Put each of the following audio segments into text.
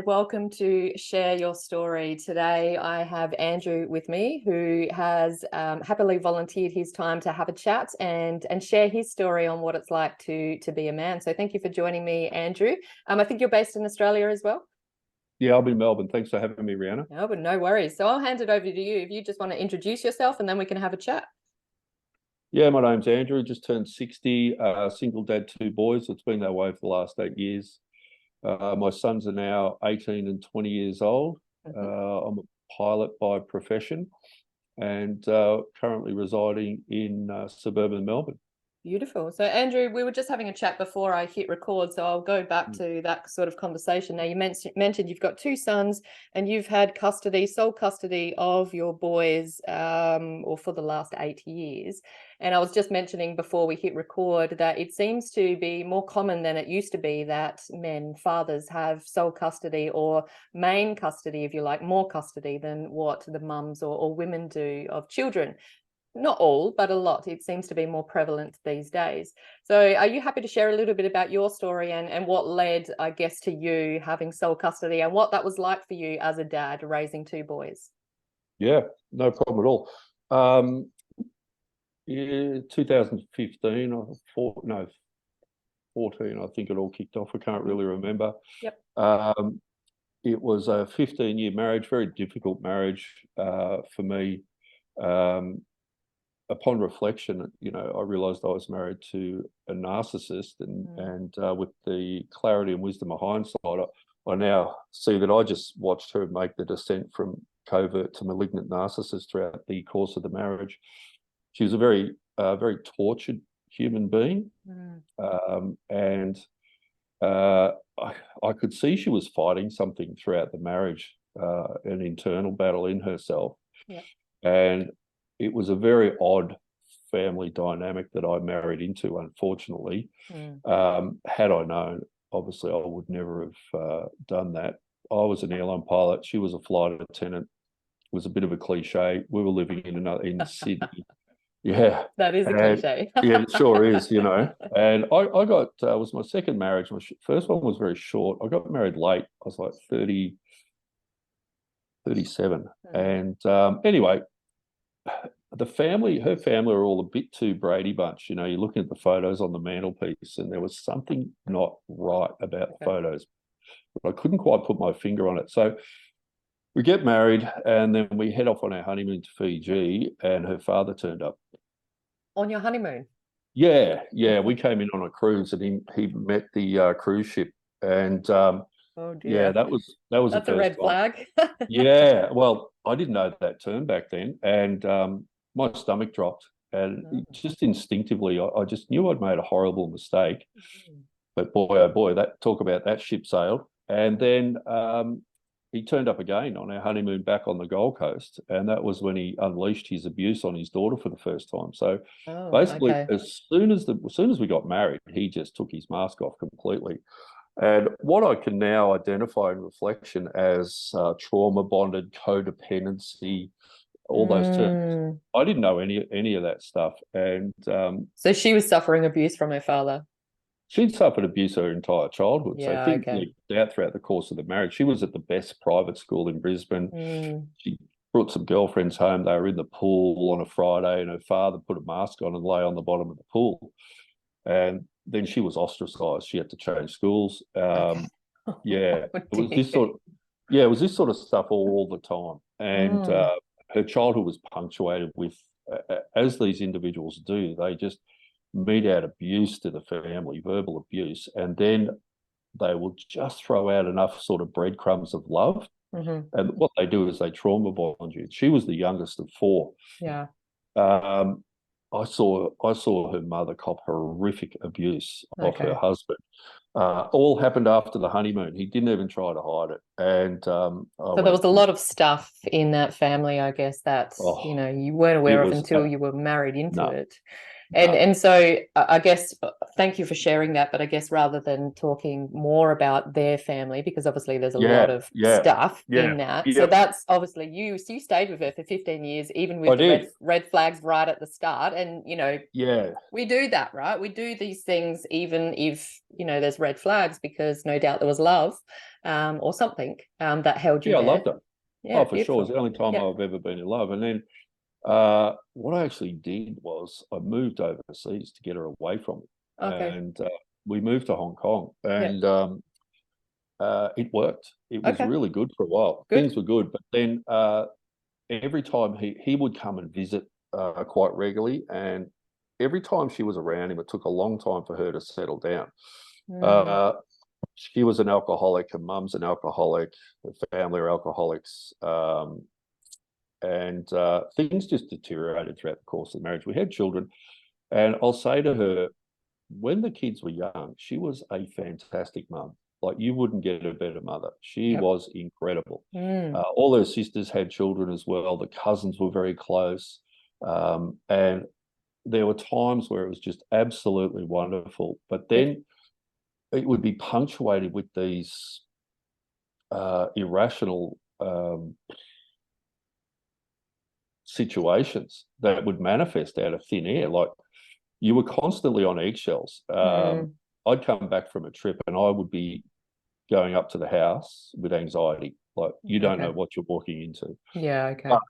and welcome to Share Your Story. Today I have Andrew with me, who has happily volunteered his time to have a chat and share his story on what it's like to be a man. So thank you for joining me, Andrew. I think you're based in Australia as well? Yeah, I'll be in Melbourne. Thanks for having me, Rihanna. No, but no worries. So I'll hand it over to you if you just want to introduce yourself, and then we can have a chat. Yeah, my name's Andrew. Just turned 60, single dad, two boys. It's been that way for the last 8 years. My sons are now 18 and 20 years old. I'm a pilot by profession and currently residing in suburban Melbourne. Beautiful. So, Andrew, we were just having a chat before I hit record, so I'll go back to that sort of conversation. Now, you mentioned you've got two sons and you've had sole custody of your boys or for the last 8 years. And I was just mentioning before we hit record that it seems to be more common than it used to be that fathers have sole custody or main custody, if you like, more custody than what the mums or women do of children. Not all, but a lot. It seems to be more prevalent these days. So are you happy to share a little bit about your story and what led, I guess, to you having sole custody and what that was like for you as a dad raising two boys? Yeah, no problem at all. 2015 or 14, I think it all kicked off. I can't really remember. Yep. It was a 15-year marriage, very difficult marriage for me. Upon reflection, I realised I was married to a narcissist, and with the clarity and wisdom of hindsight, I now see that I just watched her make the descent from covert to malignant narcissist throughout the course of the marriage. She was a very tortured human being, and I could see she was fighting something throughout the marriage, an internal battle in herself. Yep. And it was a very odd family dynamic that I married into, unfortunately. Had I known, obviously, I would never have done that. I was an airline pilot. She was a flight attendant. It was a bit of a cliche. We were living in Sydney. Yeah. That is a cliche. Yeah, it sure is, And I got, it was my second marriage. My first one was very short. I got married late. I was like 37. And anyway, her family are all a bit too Brady Bunch. You're looking at the photos on the mantelpiece and there was something not right about the photos, but I couldn't quite put my finger on it. So we get married and then we head off on our honeymoon to Fiji, and her father turned up. On your honeymoon? Yeah. We came in on a cruise and he met the cruise ship, and oh dear. Yeah, that was That's a red flag. Yeah, well, I didn't know that term back then, and my stomach dropped, and just instinctively, I just knew I'd made a horrible mistake. But boy, oh boy, talk about that ship sailed. And then he turned up again on our honeymoon back on the Gold Coast, and that was when he unleashed his abuse on his daughter for the first time. So basically, as soon as we got married, he just took his mask off completely. And what I can now identify in reflection as trauma bonded codependency, all those terms, I didn't know any of that stuff. And so she was suffering abuse from her father. She'd suffered abuse her entire childhood. Yeah, so things leaked out throughout the course of the marriage. She was at the best private school in Brisbane. She brought some girlfriends home. They were in the pool on a Friday, and her father put a mask on and lay on the bottom of the pool. And then she was ostracised. She had to change schools. Yeah, it was this sort of stuff all the time. And her childhood was punctuated with, as these individuals do, they just mete out abuse to the family, verbal abuse, and then they will just throw out enough sort of breadcrumbs of love. And what they do is they trauma bond you. She was the youngest of four. Yeah. I saw her mother cop horrific abuse of her husband. All happened after the honeymoon. He didn't even try to hide it. And so there was a lot of stuff in that family, I guess, that you weren't aware of until you were married into it. And so I guess thank you for sharing that, but I guess rather than talking more about their family, because obviously there's a lot of stuff in that. So that's obviously you stayed with her for 15 years, even with the red flags right at the start. And we do that, right? We do these things even if there's red flags, because no doubt there was love or something that held you there. I loved it. Yeah, for sure. It's the only time I've ever been in love. And then what I actually did was I moved overseas to get her away from me. And we moved to Hong Kong, and it worked. It was really good for a while. Things were good, but then every time he would come and visit quite regularly, and every time she was around him, it took a long time for her to settle down. She was an alcoholic. Her mum's an alcoholic. Her family are alcoholics. And things just deteriorated throughout the course of the marriage. We had children, and I'll say to her, when the kids were young, she was a fantastic mum. Like, you wouldn't get a better mother. She was incredible. All her sisters had children as well. The cousins were very close. And there were times where it was just absolutely wonderful. But then it would be punctuated with these irrational situations that would manifest out of thin air. Like, you were constantly on eggshells. I'd come back from a trip and I would be going up to the house with anxiety. Like, you don't know what you're walking into. But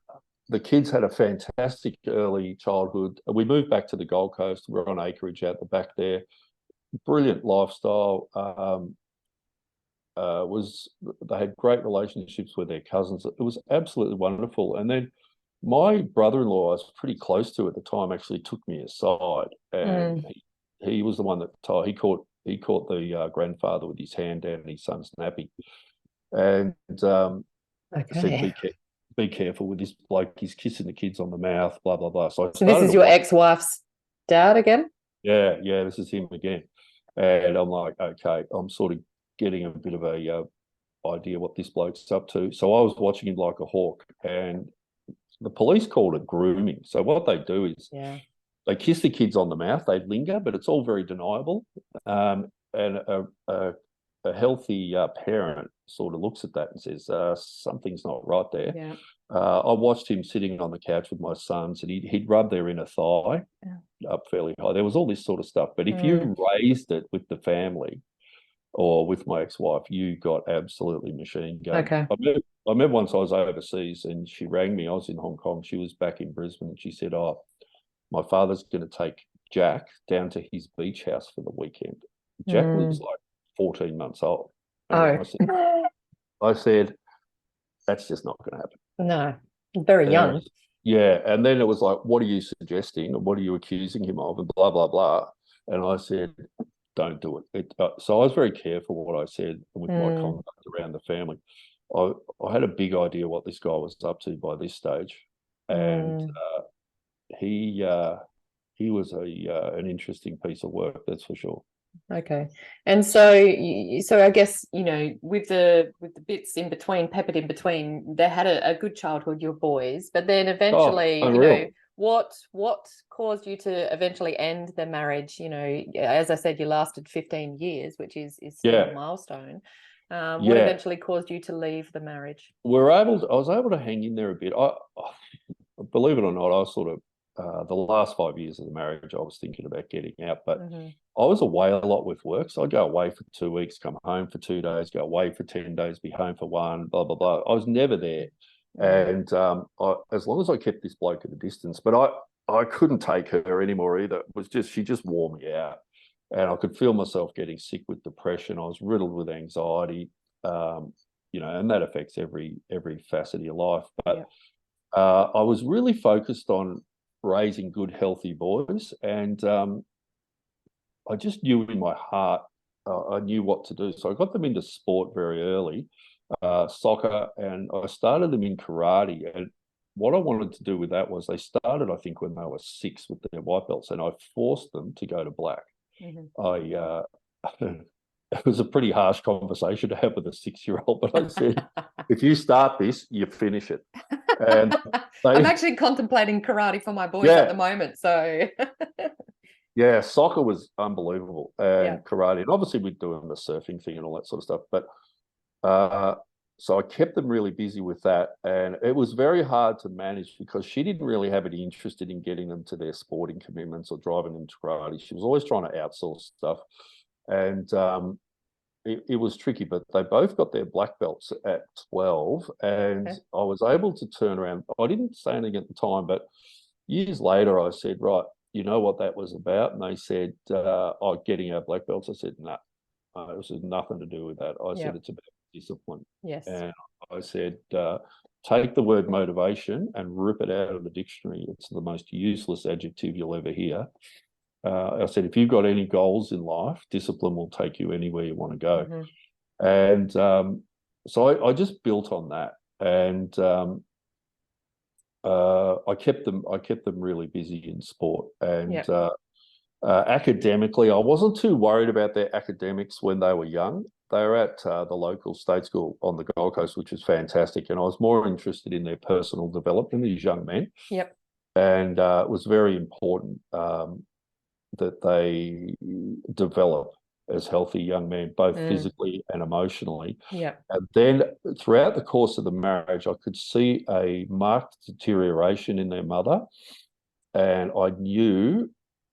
the kids had a fantastic early childhood. We moved back to the Gold Coast. We're on acreage out the back there. Brilliant lifestyle. They had great relationships with their cousins. It was absolutely wonderful. And then my brother-in-law, I was pretty close to at the time, actually took me aside, and he was the one that he caught the grandfather with his hand down his son's nappy, and said, "Be careful with this bloke. He's kissing the kids on the mouth." Blah blah blah. So this is your ex-wife's dad again? Yeah, this is him again. And I'm like, okay, I'm sort of getting a bit of a idea what this bloke's up to. So I was watching him like a hawk, and the police called it grooming. So what they do is they kiss the kids on the mouth, they linger, but it's all very deniable. And a healthy parent sort of looks at that and says, something's not right there. I watched him sitting on the couch with my sons, and he'd rub their inner thigh up fairly high. There was all this sort of stuff. But if you raised it with the family or with my ex-wife, you got absolutely machine gun. I remember once I was overseas and she rang me. I was in Hong Kong. She was back in Brisbane, and she said, my father's going to take Jack down to his beach house for the weekend. Jack was like 14 months old. I said, that's just not going to happen. No, very young. And then it was like, what are you suggesting? What are you accusing him of? And blah, blah, blah. And I said, don't do it. So I was very careful what I said with my conduct around the family. I had a big idea what this guy was up to by this stage. And he was an interesting piece of work, that's for sure. Okay. And so I guess, with the bits in between, peppered in between, they had a good childhood, your boys, but then eventually, what caused you to eventually end the marriage? As I said, you lasted 15 years, which is still a milestone. What eventually caused you to leave the marriage? I was able to hang in there a bit. I believe it or not, I was sort of, the last 5 years of the marriage, I was thinking about getting out, but I was away a lot with work. So I'd go away for 2 weeks, come home for 2 days, go away for 10 days, be home for 1, blah, blah, blah. I was never there. And as long as I kept this bloke at a distance, but I couldn't take her anymore either. It was just, she just wore me out. And I could feel myself getting sick with depression. I was riddled with anxiety, and that affects every facet of your life. But I was really focused on raising good, healthy boys. And I just knew in my heart, I knew what to do. So I got them into sport very early, soccer, and I started them in karate. And what I wanted to do with that was they started, I think, when they were 6 with their white belts, and I forced them to go to black. It was a pretty harsh conversation to have with a 6-year-old, but I said, if you start this, you finish it. And I'm actually contemplating karate for my boys at the moment. So Yeah, soccer was unbelievable, Yeah. and karate, and obviously we're doing the surfing thing and all that sort of stuff. But uh, so I kept them really busy with that, and it was very hard to manage because she didn't really have any interest in getting them to their sporting commitments or driving them to karate. She was always trying to outsource stuff, and it was tricky. But they both got their black belts at 12, and Okay. I was able to turn around. I didn't say anything at the time, but years later, I said, right, you know what that was about? And they said, oh, getting our black belts. I said, no, this has nothing to do with that. I said, Yep. it's about discipline. Yes. And I said, take the word motivation and rip it out of the dictionary. It's the most useless adjective you'll ever hear. I said, if you've got any goals in life, discipline will take you anywhere you want to go. Mm-hmm. And so I just built on that. And I kept them really busy in sport, and Yep. academically, I wasn't too worried about their academics when they were young. They were at the local state school on the Gold Coast, which was fantastic, and I was more interested in their personal development, these young men. Yep. And it was very important that they develop as healthy young men, both physically and emotionally. Yep. And then throughout the course of the marriage, I could see a marked deterioration in their mother. And I knew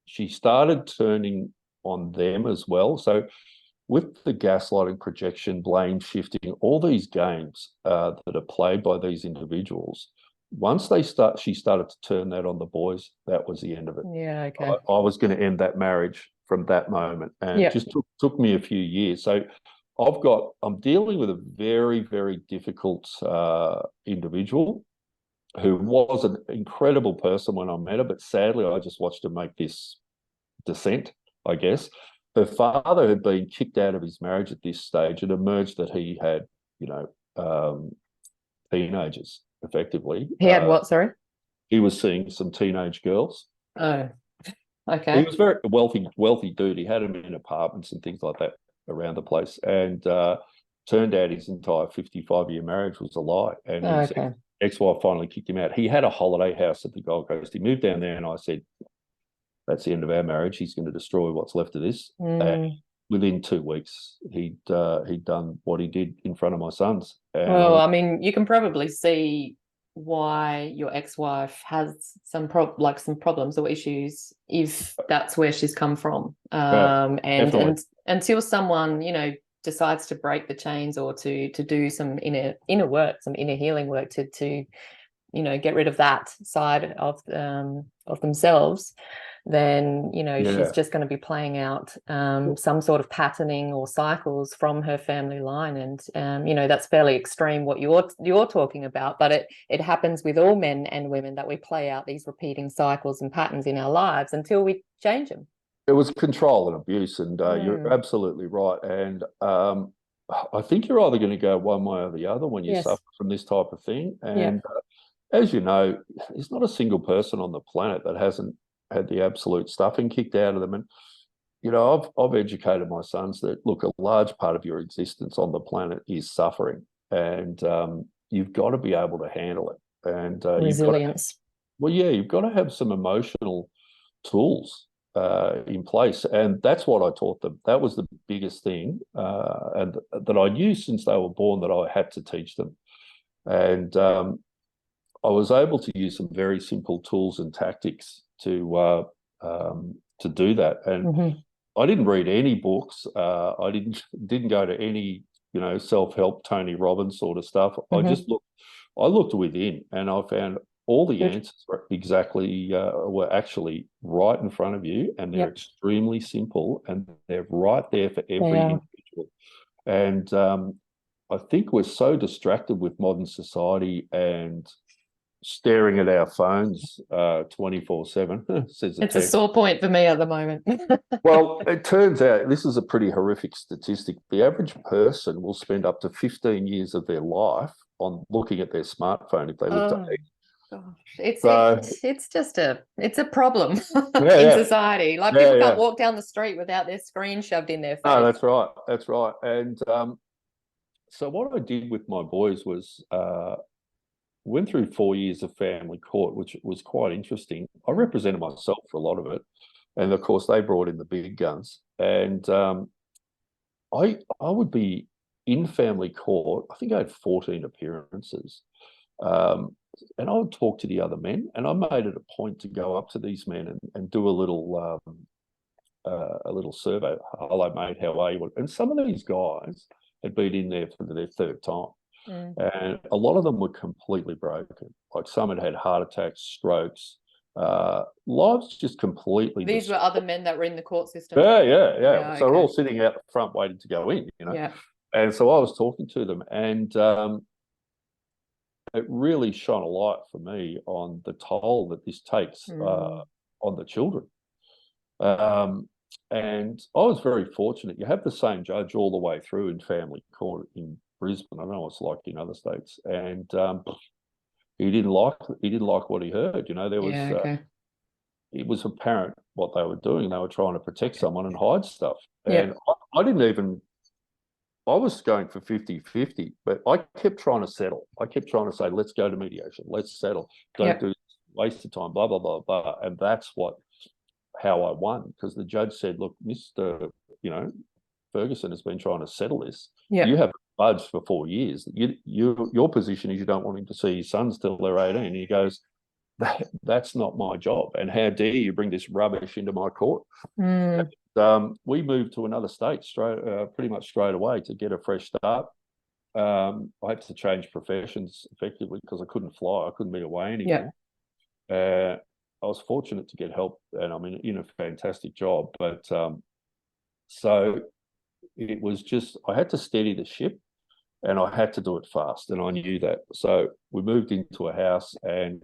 she started turning on them as well. So with the gaslighting, projection, blame shifting, all these games that are played by these individuals, once she started to turn that on the boys, that was the end of it. Yeah. Okay. I was going to end that marriage from that moment, and it just took me a few years. So I'm dealing with a very, very difficult individual who was an incredible person when I met her, but sadly I just watched her make this descent, I guess. Her father had been kicked out of his marriage at this stage. It emerged that he had, teenagers, effectively. He had what, sorry? He was seeing some teenage girls. Oh, He okay. was very wealthy dude. He had them in apartments and things like that around the place. And turned out his entire 55-year marriage was a lie. And his Okay. ex-wife finally kicked him out. He had a holiday house at the Gold Coast. He moved down there, and I said, that's the end of our marriage. He's going to destroy what's left of this. And within 2 weeks, he'd done what he did in front of my sons. And Well, I mean, you can probably see why your ex-wife has some problems or issues if that's where she's come from. And until someone, decides to break the chains or to do some inner work, some inner healing work to get rid of that side of themselves, then she's just going to be playing out some sort of patterning or cycles from her family line. And that's fairly extreme what you're talking about, but it happens with all men and women, that we play out these repeating cycles and patterns in our lives until we change them. It was control and abuse, and you're absolutely right. And I think you're either going to go one way or the other when you suffer from this type of thing. And as you know, there's not a single person on the planet that hasn't had the absolute stuffing kicked out of them. And I've educated my sons that, look, a large part of your existence on the planet is suffering, and you've got to be able to handle it. And resilience. You've got to have some emotional tools in place, and that's what I taught them. That was the biggest thing, and that I knew since they were born that I had to teach them. And I was able to use some very simple tools and tactics to do that. And I didn't read any books. I didn't go to any self-help Tony Robbins sort of stuff. I looked within, and I found all the answers were actually right in front of you, and they're extremely simple, and they're right there for every individual. And I think we're so distracted with modern society and staring at our phones 24/7. It's a sore point for me at the moment. Well, it turns out this is a pretty horrific statistic. The average person will spend up to 15 years of their life on looking at their smartphone if they live to 80. Gosh, it's a problem in society. Like, people can't walk down the street without their screen shoved in their face. No, that's right. And so what I did with my boys was went through 4 years of family court, which was quite interesting. I represented myself for a lot of it. And of course, they brought in the big guns. And I would be in family court. I think I had 14 appearances. And I would talk to the other men, and I made it a point to go up to these men and do a little survey. Hello, mate, how are you? And some of these guys had been in there for their third time. And a lot of them were completely broken. Like some had heart attacks, strokes, lives just completely. These were other men that were in the court system. Yeah. So we're all sitting out the front waiting to go in, Yeah. And so I was talking to them, and it really shone a light for me on the toll that this takes on the children. And I was very fortunate. You have the same judge all the way through in family court in Brisbane. I know it's like in other states, and he didn't like what he heard. There was it was apparent what they were doing. They were trying to protect someone and hide stuff. And I didn't even. I was going for 50-50, but I kept trying to settle. I kept trying to say, let's go to mediation. Let's settle. Don't do this, waste of time, blah, blah, blah, blah. And that's how I won, because the judge said, look, Mr. Ferguson has been trying to settle this. You haven't budged for 4 years. Your position is you don't want him to see his sons till they're 18. And he goes, that's not my job. And how dare you bring this rubbish into my court? We moved to another state pretty much straight away to get a fresh start. I had to change professions effectively because I couldn't fly. I couldn't be away anymore. I was fortunate to get help, and I'm in a fantastic job. But so it was just, I had to steady the ship, and I had to do it fast, and I knew that. So we moved into a house, and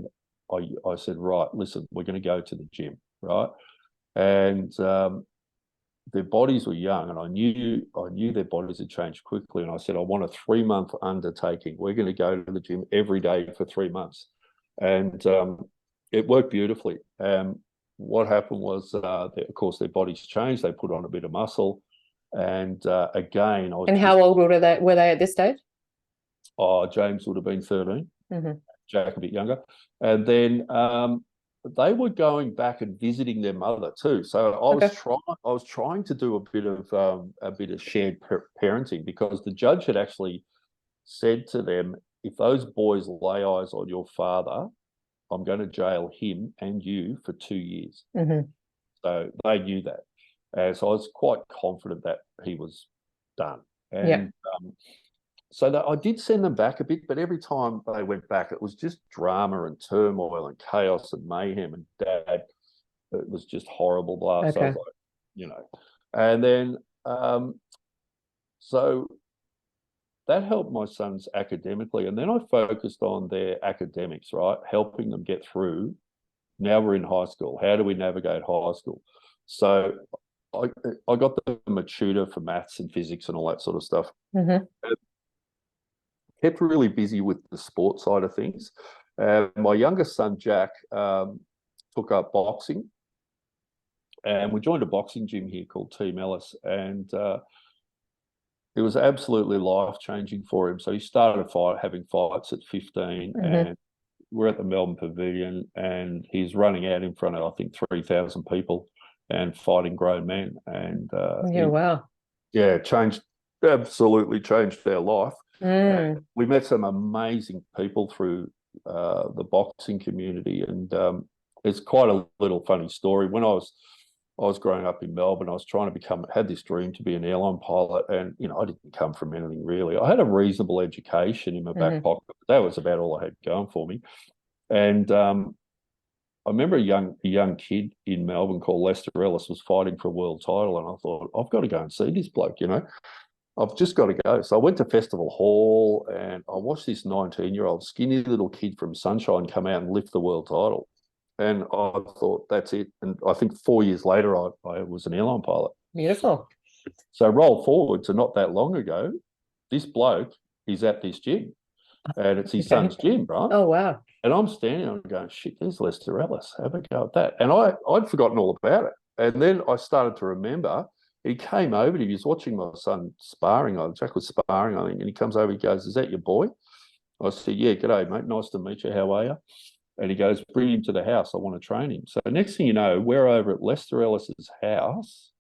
I said, right, listen, we're going to go to the gym, right? And their bodies were young, and I knew their bodies had changed quickly. And I said, I want a 3-month undertaking. We're going to go to the gym every day for 3 months. And it worked beautifully. What happened was, of course, their bodies changed. They put on a bit of muscle. And again, I was. And how old were they at this stage? James would have been 13. Jack a bit younger. And then they were going back and visiting their mother too. So I was trying to do a bit of shared parenting, because the judge had actually said to them, if those boys lay eyes on your father, I'm going to jail him and you for 2 years. So they knew that. And so I was quite confident that he was done. And so that I did send them back a bit, but every time they went back, it was just drama and turmoil and chaos and mayhem. And Dad, it was just horrible. Blah. So I was like, and then so that helped my sons academically. And then I focused on their academics, right? Helping them get through. Now we're in high school. How do we navigate high school? So I got them a tutor for maths and physics and all that sort of stuff. Kept really busy with the sport side of things. My youngest son, Jack, took up boxing. And we joined a boxing gym here called Team Ellis. And it was absolutely life-changing for him. So he started having fights at 15. And we're at the Melbourne Pavilion. And he's running out in front of, I think, 3,000 people and fighting grown men. And absolutely changed their life. We met some amazing people through the boxing community, and it's quite a little funny story. When I was growing up in Melbourne, I was trying to had this dream to be an airline pilot, and I didn't come from anything really. I had a reasonable education in my back pocket, but that was about all I had going for me. And I remember a young kid in Melbourne called Lester Ellis was fighting for a world title, and I thought, I've got to go and see this bloke, I've just got to go. So I went to Festival Hall, and I watched this 19-year-old skinny little kid from Sunshine come out and lift the world title. And I thought, that's it. And I think 4 years later, I was an airline pilot. Beautiful. So roll forward to not that long ago, this bloke is at this gym, and it's his son's gym, right? Oh, wow. And I'm standing there going, shit, there's Lester Ellis. Have a go at that. And I'd forgotten all about it. And then I started to remember. He came over, he was watching my son sparring. Jack was sparring, I think, and he comes over, he goes, is that your boy? I said, yeah, g'day, mate. Nice to meet you. How are you? And he goes, bring him to the house. I want to train him. So next thing you know, we're over at Lester Ellis's house.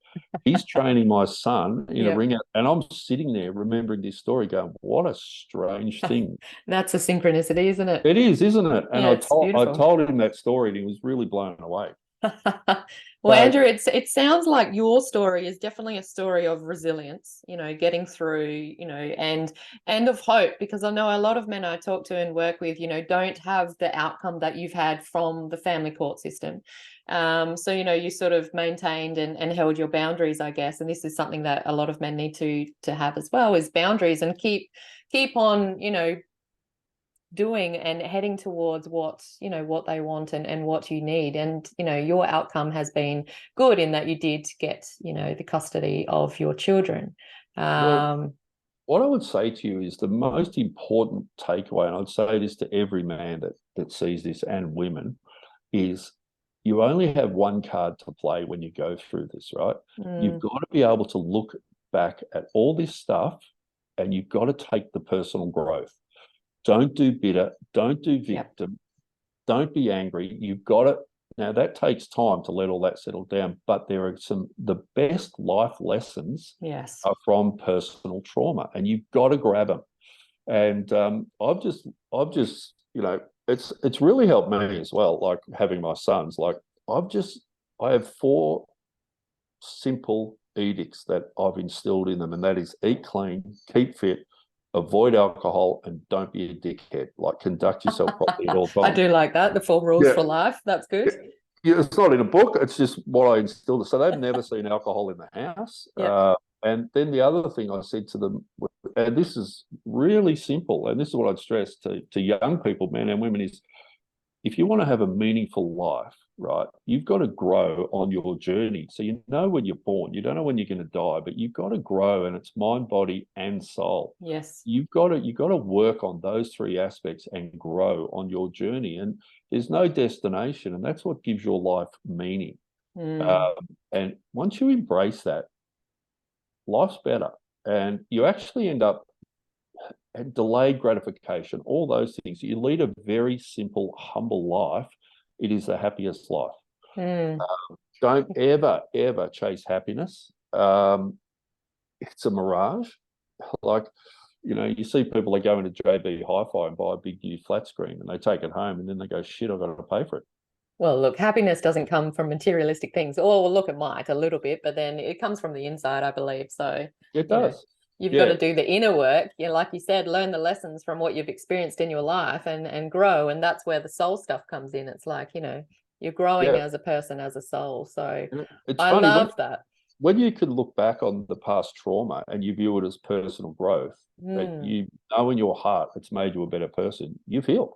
He's training my son in a ring out, and I'm sitting there remembering this story going, what a strange thing. That's a synchronicity, isn't it? It is, isn't it? And Yeah, I beautiful. told him that story, and he was really blown away. Well, Andrew, it sounds like your story is definitely a story of resilience, getting through, and of hope, because I know a lot of men I talk to and work with, don't have the outcome that you've had from the family court system. So, you sort of maintained and held your boundaries, I guess. And this is something that a lot of men need to have as well, is boundaries, and keep on, doing and heading towards what they want and what you need. And your outcome has been good in that you did get the custody of your children. Well, what I would say to you is the most important takeaway, and I'd say this to every man that sees this, and women, is you only have one card to play when you go through this, right? You've got to be able to look back at all this stuff, and you've got to take the personal growth. Don't do bitter. Don't do victim. Don't be angry. You've got to. Now, that takes time to let all that settle down, but there are the best life lessons are from personal trauma, and you've got to grab them. And I've just, it's really helped me as well, like having my sons. Like I have 4 simple edicts that I've instilled in them, and that is eat clean, keep fit, avoid alcohol, and don't be a dickhead. Like, conduct yourself properly at all times. I do like that. The 4 rules for life. That's good. Yeah, it's not in a book. It's just what I instilled. So they've never seen alcohol in the house. And then the other thing I said to them, and this is really simple, and this is what I'd stress to young people, men and women, is if you want to have a meaningful life, right, you've got to grow on your journey. So you know when you're born, you don't know when you're going to die, but you've got to grow, and it's mind, body, and soul. Yes. You've got to work on those 3 aspects and grow on your journey. And there's no destination, and that's what gives your life meaning. And once you embrace that, life's better, and you actually end up and delayed gratification, all those things. You lead a very simple, humble life. It is the happiest life. Don't ever chase happiness. It's a mirage. Like, you see people that go into JB Hi-Fi and buy a big new flat screen, and they take it home, and then they go, shit, I've got to pay for it. Well, look, happiness doesn't come from materialistic things. Oh, well, look, it might a little bit, but then it comes from the inside, I believe. So it does. You've got to do the inner work. Like you said, learn the lessons from what you've experienced in your life and grow. And that's where the soul stuff comes in. It's like, you're growing as a person, as a soul. So I love that. When you can look back on the past trauma and you view it as personal growth, that you know in your heart it's made you a better person, you've healed.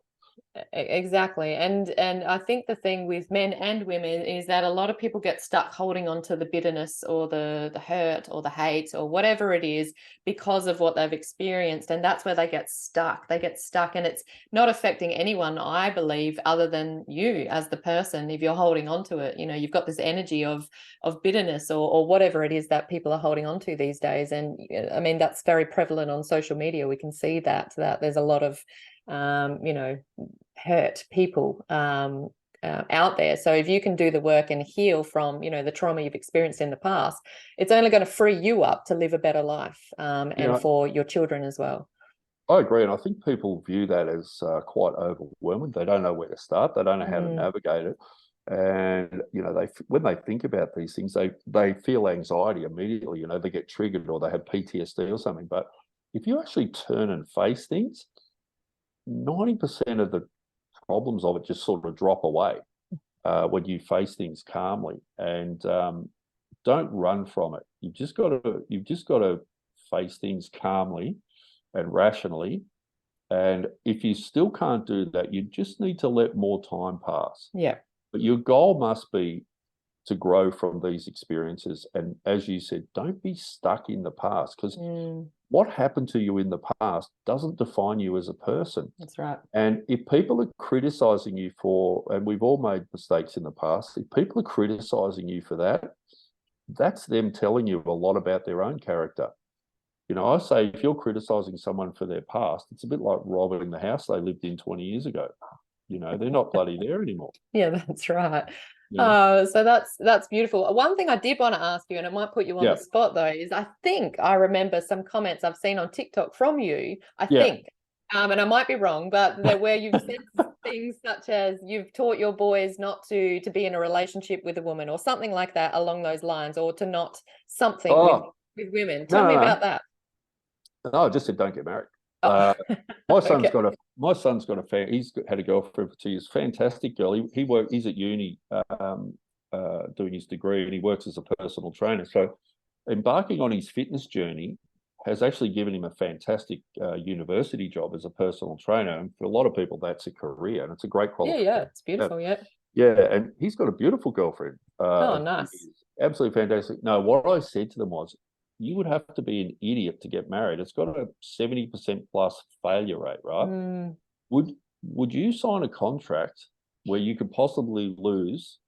Exactly. And I think the thing with men and women is that a lot of people get stuck holding on to the bitterness or the hurt or the hate or whatever it is because of what they've experienced. And that's where they get stuck. And it's not affecting anyone, I believe, other than you as the person. If you're holding on to it, you've got this energy of bitterness or whatever it is that people are holding on to these days. And I mean, that's very prevalent on social media. We can see that there's a lot of hurt people out there. So if you can do the work and heal from the trauma you've experienced in the past, it's only going to free you up to live a better life and for your children as well. I agree, and I think people view that as quite overwhelming. They don't know where to start. They don't know how to navigate it. And when they think about these things, they feel anxiety immediately. They get triggered or they have PTSD or something. But if you actually turn and face things, 90% of the problems of it just sort of drop away when you face things calmly, and don't run from it. You've just got to face things calmly and rationally. And if you still can't do that, you just need to let more time pass. Yeah. But your goal must be to grow from these experiences. And as you said, don't be stuck in the past, because what happened to you in the past doesn't define you as a person. That's right. And if people are criticizing you and we've all made mistakes in the past, if people are criticizing you for that, that's them telling you a lot about their own character. I say, if you're criticizing someone for their past, it's a bit like robbing the house they lived in 20 years ago. they're not bloody there anymore. Yeah, that's right. Yeah. So that's beautiful. One thing I did want to ask you, and it might put you on Yeah. the spot though, is I think I remember some comments I've seen on TikTok from you, I Yeah. think, and I might be wrong, but where you've said things such as you've taught your boys not to be in a relationship with a woman or something like that along those lines, or to not something Oh, with women. no, Tell me no, about no. that. No, I just said don't get married. Oh, My son's okay. got he's had a girlfriend for 2 years. Fantastic girl. He's at uni doing his degree, and he works as a personal trainer. So embarking on his fitness journey has actually given him a fantastic university job as a personal trainer. And for a lot of people, that's a career, and it's a great qualification. Yeah, it's beautiful. Yeah. Yeah, and he's got a beautiful girlfriend. Oh, nice. Absolutely fantastic. No, what I said to them was, you would have to be an idiot to get married. It's got a 70% plus failure rate, right? Mm. Would you sign a contract where you could possibly lose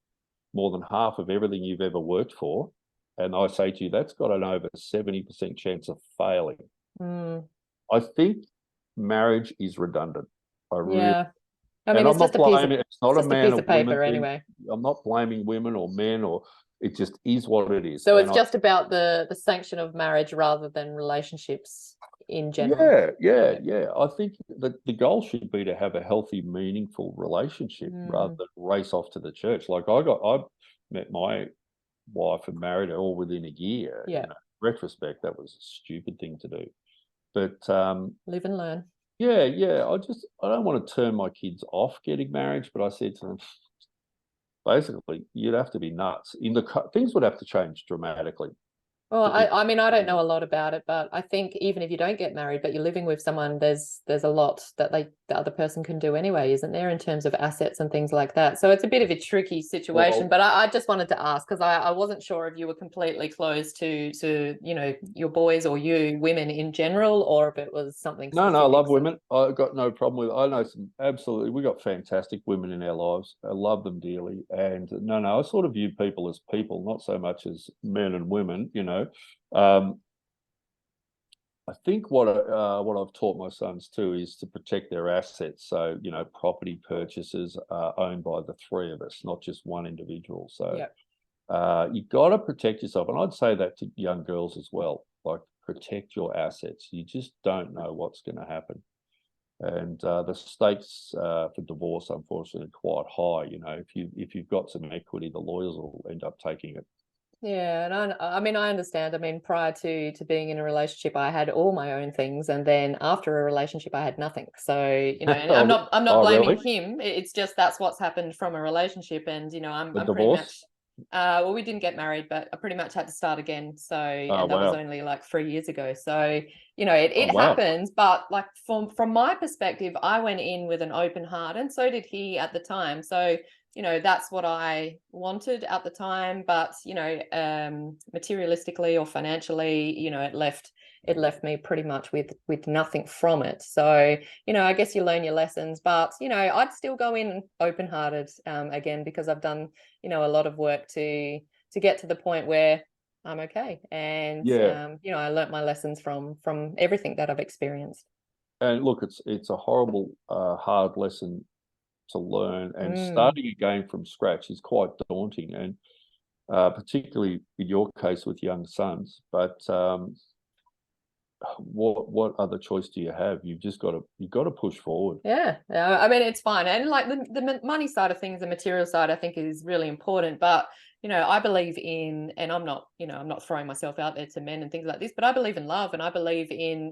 more than half of everything you've ever worked for? And I say to you, that's got an over 70% chance of failing. Mm. I think marriage is redundant. Yeah. I mean, And I'm not blaming, it's not a man or women paper thing. anyway. I'm not blaming women or men, or it just is what it is. So And it's just about the sanction of marriage rather than relationships in general. yeah. I think that the goal should be to have a healthy, meaningful relationship rather than race off to the church. Like I met my wife and married her all within a year. Yeah. In retrospect, that was a stupid thing to do. But live and learn. yeah. I don't want to turn my kids off getting married, but I said to them, basically, you'd have to be nuts. Things would have to change dramatically. Well, I mean, I don't know a lot about it, but I think even if you don't get married, but you're living with someone, there's a lot that the other person can do anyway, isn't there, in terms of assets and things like that. So it's a bit of a tricky situation. But I just wanted to ask, because I wasn't sure if you were completely closed to your boys or you women in general, or if it was something No, specific. I love women. I got no problem with it. I know we got fantastic women in our lives. I love them dearly. And no, I sort of view people as people, not so much as men and women, I think what I've taught my sons too is to protect their assets. So, property purchases are owned by the three of us, not just one individual. So you've got to protect yourself. And I'd say that to young girls as well, like, protect your assets. You just don't know what's going to happen. And the stakes for divorce, unfortunately, are quite high. If you've got some equity, the lawyers will end up taking it. Yeah, and I mean, I understand. I mean, prior to being in a relationship, I had all my own things, and then after a relationship, I had nothing. So, and I'm not blaming really? him. It's just that's what's happened from a relationship, and I'm The pretty much. divorce? Well, we didn't get married, but I pretty much had to start again. So, and that was only like 3 years ago. So, it happens. But like from my perspective, I went in with an open heart, and so did he at the time. So, that's what I wanted at the time. But materialistically or financially, it left me pretty much with nothing from it. So, I guess you learn your lessons, but I'd still go in open-hearted again, because I've done a lot of work to get to the point where I'm okay, and I learnt my lessons from everything that I've experienced. And look, it's a horrible, hard lesson to learn, and starting again from scratch is quite daunting, and particularly in your case with young sons. But what other choice do you have? You've got to push forward. Yeah, I mean, it's fine. And like the money side of things, the material side, I think is really important. But I believe in, and I'm not throwing myself out there to men and things like this, but I believe in love, and I believe in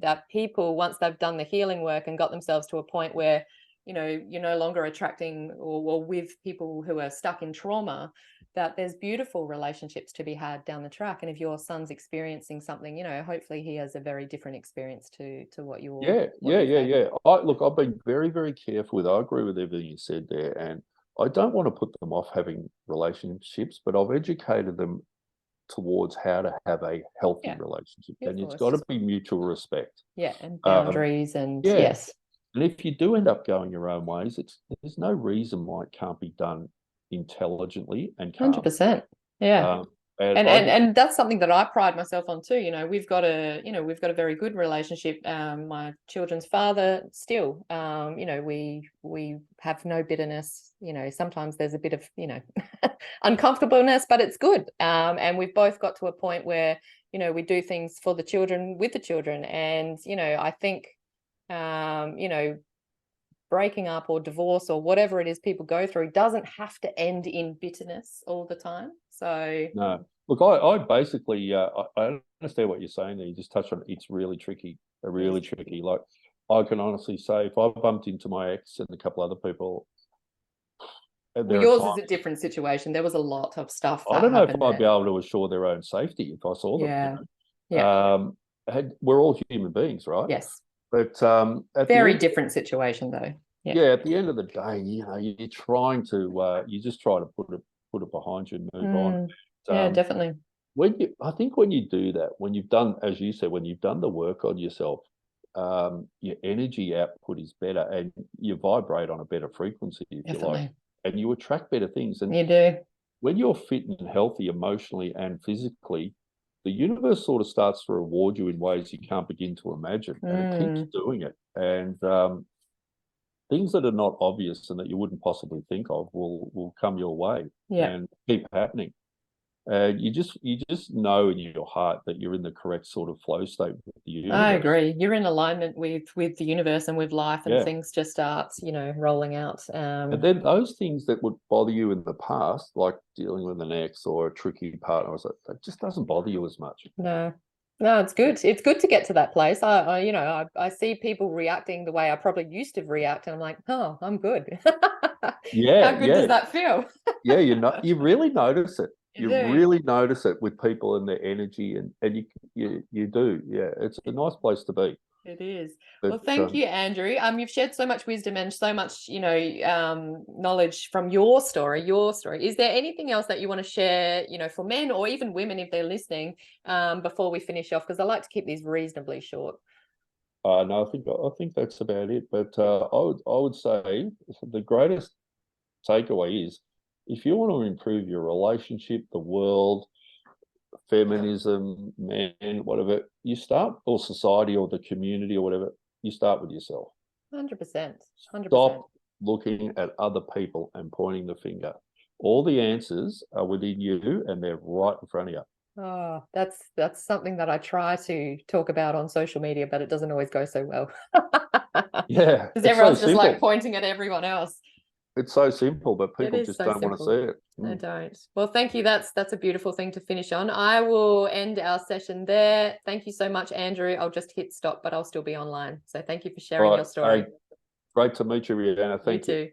that people, once they've done the healing work and got themselves to a point where you're no longer attracting or with people who are stuck in trauma, that there's beautiful relationships to be had down the track. And if your son's experiencing something, hopefully he has a very different experience to what you're. Yeah. I've been very, very careful with. I agree with everything you said there, and I don't want to put them off having relationships, but I've educated them towards how to have a healthy relationship, and it's got to be mutual respect. Yeah, and boundaries, and yes. And if you do end up going your own ways, there's no reason why it can't be done intelligently and calmly. 100%. Yeah. And that's something that I pride myself on too. We've got a very good relationship. My children's father still, we have no bitterness. Sometimes there's a bit of, uncomfortableness, but it's good. And we've both got to a point where, we do things for the children, with the children. And, I think, breaking up or divorce or whatever it is people go through doesn't have to end in bitterness all the time. So no, look, I basically I understand what you're saying there. You just touched on it. It's really tricky, tricky. Like, I can honestly say, if I bumped into my ex and a couple other people, well, yours is a different situation. There was a lot of stuff that I don't know if happened I'd be there. able to assure their own safety if I saw them. Yeah. We're all human beings, right? Yes. But at very different situation though. Yeah. At the end of the day, you're trying to you just try to put it behind you and move on. Yeah, definitely. I think when you do that, when you've done, as you said, when you've done the work on yourself, your energy output is better and you vibrate on a better frequency, if you like, and you attract better things. And you do. When you're fit and healthy emotionally and physically, the universe sort of starts to reward you in ways you can't begin to imagine, and it keeps doing it. And things that are not obvious and that you wouldn't possibly think of will come your way and keep happening. And you just know in your heart that you're in the correct sort of flow state with the universe. I agree. You're in alignment with the universe and with life, and things just start, rolling out. And then those things that would bother you in the past, like dealing with an ex or a tricky partner, that just doesn't bother you as much. No, it's good. It's good to get to that place. I see people reacting the way I probably used to react, and I'm like, oh, I'm good. Yeah. How good does that feel? Yeah, you really notice it. You really notice it with people and their energy, and you do. Yeah, it's a nice place to be. It is. Well, thank you, Andrew. You've shared so much wisdom and so much, knowledge from your story. Is there anything else that you want to share, for men or even women if they're listening, before we finish off? Because I like to keep these reasonably short. No, I think that's about it. But I would say the greatest takeaway is, if you want to improve your relationship, the world, feminism, men, whatever, you start, or society or the community or whatever, you start with yourself. 100%. Stop looking at other people and pointing the finger. All the answers are within you and they're right in front of you. Oh, that's something that I try to talk about on social media, but it doesn't always go so well. Yeah. Because everyone's just like pointing at everyone else. It's so simple, but people just don't want to see it. They don't. Well, thank you. That's a beautiful thing to finish on. I will end our session there. Thank you so much, Andrew. I'll just hit stop, but I'll still be online. So thank you for sharing your story. Great to meet you, Rihanna. Thank you. You too.